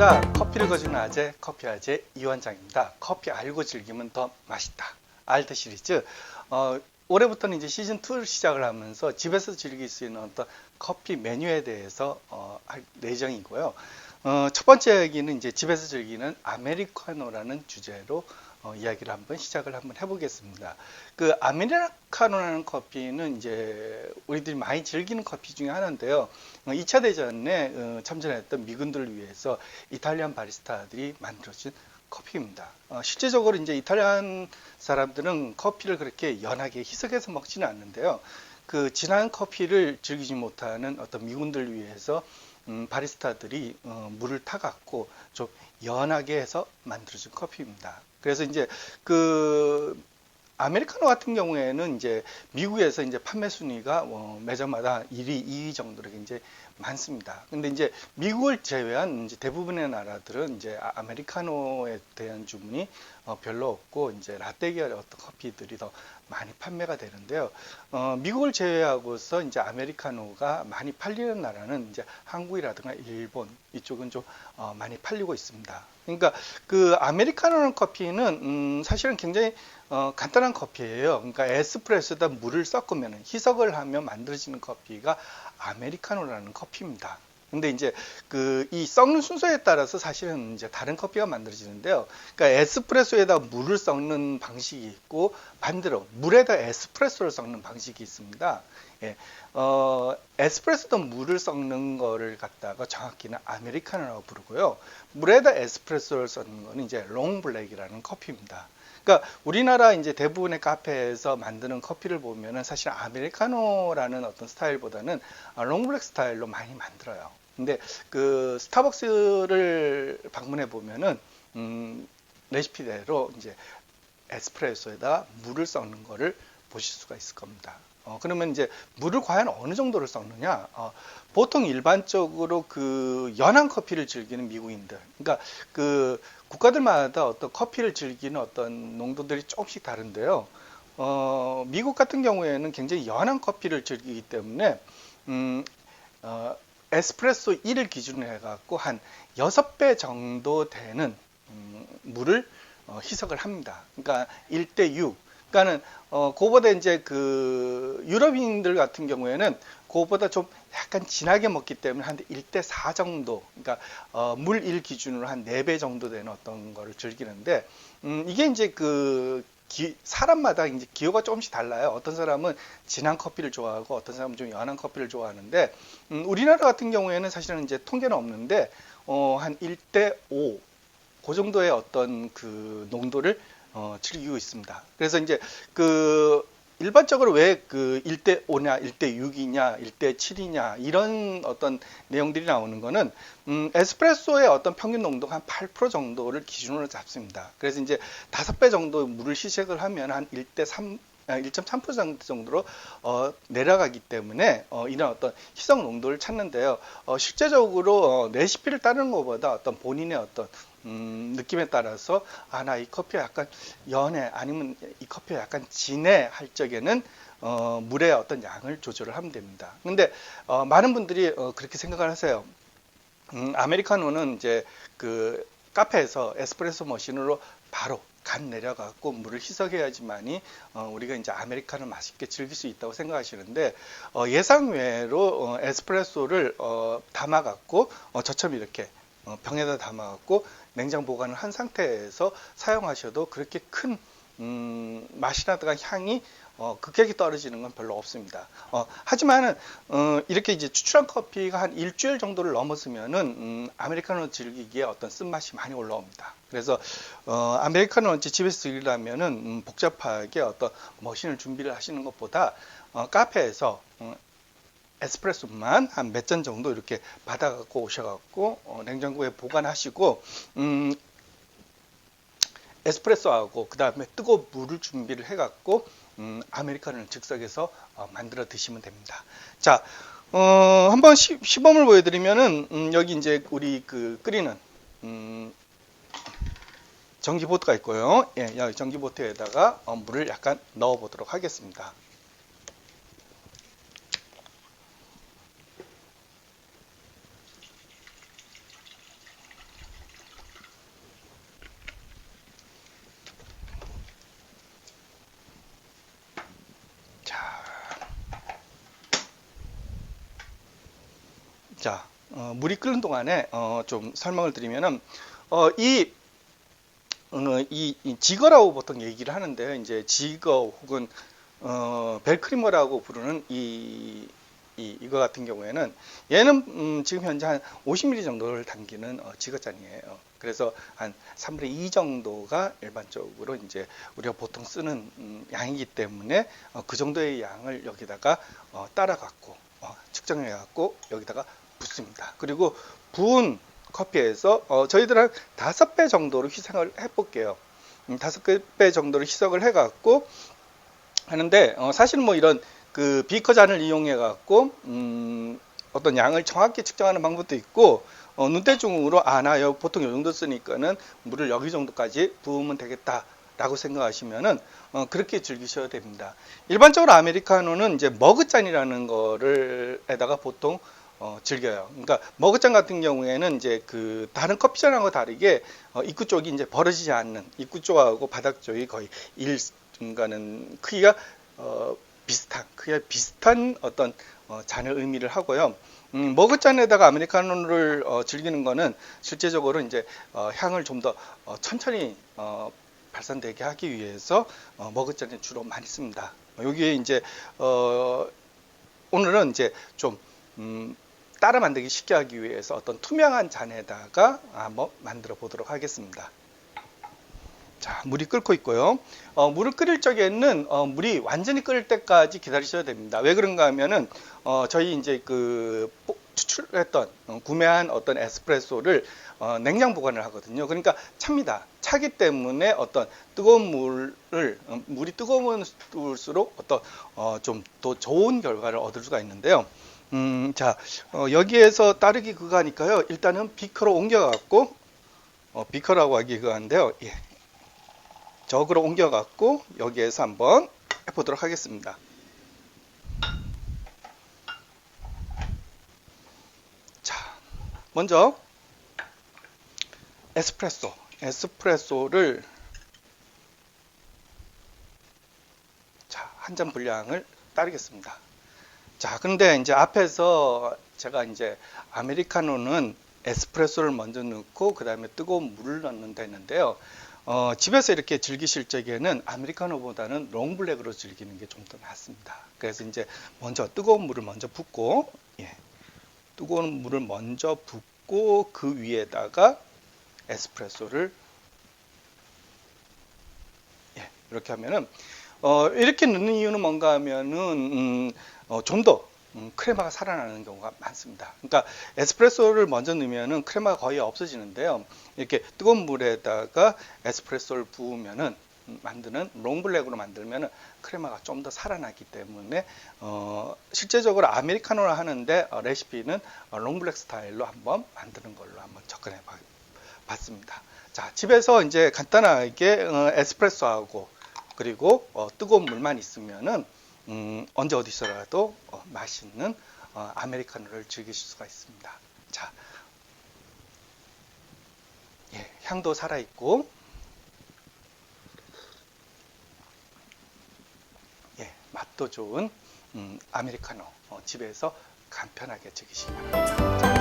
안녕하십니까. 커피를 거주는 아재, 커피 아재 이원장입니다. 커피 알고 즐기면 더 맛있다. 알트 시리즈. 올해부터는 이제 시즌 2를 시작을 하면서 집에서 즐길 수 있는 어떤 커피 메뉴에 대해서 할 예정이고요. 첫 번째 얘기는 이제 집에서 즐기는 아메리카노라는 주제로 이야기를 한번 시작을 한번 해보겠습니다. 그 아메리카노라는 커피는 이제 우리들이 많이 즐기는 커피 중에 하나인데요. 2차 대전에 참전했던 미군들을 위해서 이탈리안 바리스타들이 만들어준 커피입니다. 실제적으로 이제 이탈리안 사람들은 커피를 그렇게 연하게 희석해서 먹지는 않는데요. 그 진한 커피를 즐기지 못하는 어떤 미군들을 위해서 바리스타들이 물을 타갖고 좀 연하게 해서 만들어진 커피입니다. 그래서 이제 그 아메리카노 같은 경우에는 이제 미국에서 이제 판매 순위가 매장마다 1위, 2위 정도로 굉장히 많습니다. 근데 이제 미국을 제외한 이제 대부분의 나라들은 이제 아메리카노에 대한 주문이 별로 없고 이제 라떼 계열의 어떤 커피들이 더 많이 판매가 되는데요. 미국을 제외하고서 이제 아메리카노가 많이 팔리는 나라는 이제 한국이라든가 일본 이쪽은 좀 많이 팔리고 있습니다. 그러니까 그 아메리카노 커피는 사실은 굉장히 간단한 커피예요. 그러니까 에스프레소에다 물을 섞으면 희석을 하면 만들어지는 커피가 아메리카노라는 커피입니다. 근데 이제 그 이 섞는 순서에 따라서 사실은 이제 다른 커피가 만들어지는데요. 그러니까 에스프레소에다 물을 섞는 방식이 있고 반대로 물에다 에스프레소를 섞는 방식이 있습니다. 예, 에스프레소도 물을 섞는 거를 갖다가 정확히는 아메리카노라고 부르고요. 물에다 에스프레소를 섞는 거는 이제 롱블랙이라는 커피입니다. 그러니까 우리나라 이제 대부분의 카페에서 만드는 커피를 보면은 사실 아메리카노라는 어떤 스타일보다는 롱블랙 스타일로 많이 만들어요. 근데 그 스타벅스를 방문해 보면은 레시피대로 이제 에스프레소에다 물을 섞는 거를 보실 수가 있을 겁니다. 그러면 이제 물을 과연 어느 정도를 섞느냐? 보통 일반적으로 그 연한 커피를 즐기는 미국인들, 그러니까 그 국가들마다 어떤 커피를 즐기는 어떤 농도들이 조금씩 다른데요. 미국 같은 경우에는 굉장히 연한 커피를 즐기기 때문에 에스프레소 1을 기준으로 해갖고 한 6배 정도 되는 물을 희석을 합니다. 그러니까 1대 6. 그러니까는 그거보다 이제 그 유럽인들 같은 경우에는 그거보다 좀 약간 진하게 먹기 때문에 한 1대 4 정도, 그러니까 물 1 기준으로 한 4배 정도 되는 어떤 거를 즐기는데 이게 이제 그 사람마다 이제 기호가 조금씩 달라요. 어떤 사람은 진한 커피를 좋아하고 어떤 사람은 좀 연한 커피를 좋아하는데 우리나라 같은 경우에는 사실은 이제 통계는 없는데 한 1대 5, 그 정도의 어떤 그 농도를 즐기고 있습니다. 그래서 이제 그 일반적으로 왜 그 1대 5냐, 1대 6이냐, 1대 7이냐 이런 어떤 내용들이 나오는 거는 에스프레소의 어떤 평균 농도가 한 8% 정도를 기준으로 잡습니다. 그래서 이제 5배 정도 물을 희석을 하면 한 1대 3 1.3% 정도로 내려가기 때문에 이런 어떤 희석 농도를 찾는데요. 실제적으로 레시피를 따르는 것보다 어떤 본인의 어떤 느낌에 따라서 나 이 커피가 약간 연해 아니면 이 커피가 약간 진해 할 적에는 물의 어떤 양을 조절을 하면 됩니다. 근데 많은 분들이 그렇게 생각을 하세요. 아메리카노는 이제 그 카페에서 에스프레소 머신으로 바로 간 내려갖고 물을 희석해야지만이 우리가 이제 아메리카노 맛있게 즐길 수 있다고 생각하시는데 예상외로 에스프레소를 담아갖고 저처럼 이렇게 병에다 담아갖고 냉장 보관을 한 상태에서 사용하셔도 그렇게 큰 맛이라든가 향이 급격히 떨어지는 건 별로 없습니다. 하지만은 이렇게 이제 추출한 커피가 한 일주일 정도를 넘었으면은 아메리카노 즐기기에 어떤 쓴맛이 많이 올라옵니다. 그래서 아메리카노 집에서 즐기려면은 복잡하게 어떤 머신을 준비를 하시는 것보다 카페에서 에스프레소만 한 몇 잔 정도 이렇게 받아갖고 오셔갖고 냉장고에 보관하시고 에스프레소하고 그 다음에 뜨거운 물을 준비를 해갖고 아메리카노를 즉석에서 만들어 드시면 됩니다. 자, 한번 시범을 보여드리면은 여기 이제 우리 그 끓이는 전기보트가 있고요. 예, 여기 전기보트에다가 물을 약간 넣어 보도록 하겠습니다. 자, 물이 끓는 동안에 좀 설명을 드리면은 이 지거라고 보통 얘기를 하는데요. 이제 지거 혹은 벨크리머라고 부르는 이거 같은 경우에는 얘는 지금 현재 한 50ml 정도를 담기는 지거잔이에요. 그래서 한 3분의 2 정도가 일반적으로 이제 우리가 보통 쓰는 양이기 때문에 그 정도의 양을 여기다가 따라 갖고 측정해 갖고 여기다가 붓습니다. 그리고 부은 커피에서 저희들 한 5배 정도로 희석을 해 볼게요. 5배 정도로 희석을 해 갖고 하는데 사실은 뭐 이런 그 비커 잔을 이용해 갖고 어떤 양을 정확히 측정하는 방법도 있고 눈대중으로 나 보통 이 정도 쓰니까는 물을 여기 정도까지 부으면 되겠다라고 생각하시면은 그렇게 즐기셔야 됩니다. 일반적으로 아메리카노는 이제 머그잔이라는 거를 에다가 보통 즐겨요. 그러니까 머그잔 같은 경우에는 이제 그 다른 커피잔하고 다르게 입구 쪽이 이제 벌어지지 않는, 입구 쪽하고 바닥 쪽이 거의 그러니까는 크기가 비슷한 어떤 잔을 의미를 하고요. 머그잔에다가 아메리카노를 즐기는 거는 실제적으로 이제 향을 좀 더 천천히 발산되게 하기 위해서 머그잔을 주로 많이 씁니다. 여기에 이제 오늘은 이제 좀 따라 만들기 쉽게 하기 위해서 어떤 투명한 잔에다가 한번 만들어 보도록 하겠습니다. 자, 물이 끓고 있고요. 물을 끓일 적에는 물이 완전히 끓을 때까지 기다리셔야 됩니다. 왜 그런가 하면은 저희 이제 그 추출했던 구매한 어떤 에스프레소를 냉장 보관을 하거든요. 그러니까 찹니다. 차기 때문에 어떤 뜨거운 물이 뜨거울수록 어떤 좀 더 좋은 결과를 얻을 수가 있는데요. 자, 여기에서 따르기 그거 하니까요. 일단은 비커로 옮겨갖고 비커라고 하기 그거 한데요. 예. 저그로 옮겨갖고 여기에서 한번 해보도록 하겠습니다. 자, 먼저 에스프레소를 자, 한 잔 분량을 따르겠습니다. 자, 그런데 이제 앞에서 제가 이제 아메리카노는 에스프레소를 먼저 넣고 그 다음에 뜨거운 물을 넣는다 했는데요. 집에서 이렇게 즐기실 적에는 아메리카노보다는 롱블랙으로 즐기는 게 좀 더 낫습니다. 그래서 이제 먼저 뜨거운 물을 먼저 붓고, 뜨거운 물을 먼저 붓고 그 위에다가 에스프레소를 이렇게 하면은 이렇게 넣는 이유는 뭔가 하면은 좀 더 크레마가 살아나는 경우가 많습니다. 그러니까 에스프레소를 먼저 넣으면은 크레마가 거의 없어지는데요. 이렇게 뜨거운 물에다가 에스프레소를 부으면은 만드는 롱블랙으로 만들면은 크레마가 좀 더 살아나기 때문에 실제적으로 아메리카노를 하는데 레시피는 롱블랙 스타일로 한번 만드는 걸로 한번 접근해 봤습니다. 자, 집에서 이제 간단하게 에스프레소하고 그리고 뜨거운 물만 있으면은 언제 어디서라도 맛있는 아메리카노를 즐기실 수가 있습니다. 자, 향도 살아있고, 맛도 좋은 아메리카노 집에서 간편하게 즐기시기 바랍니다. 자,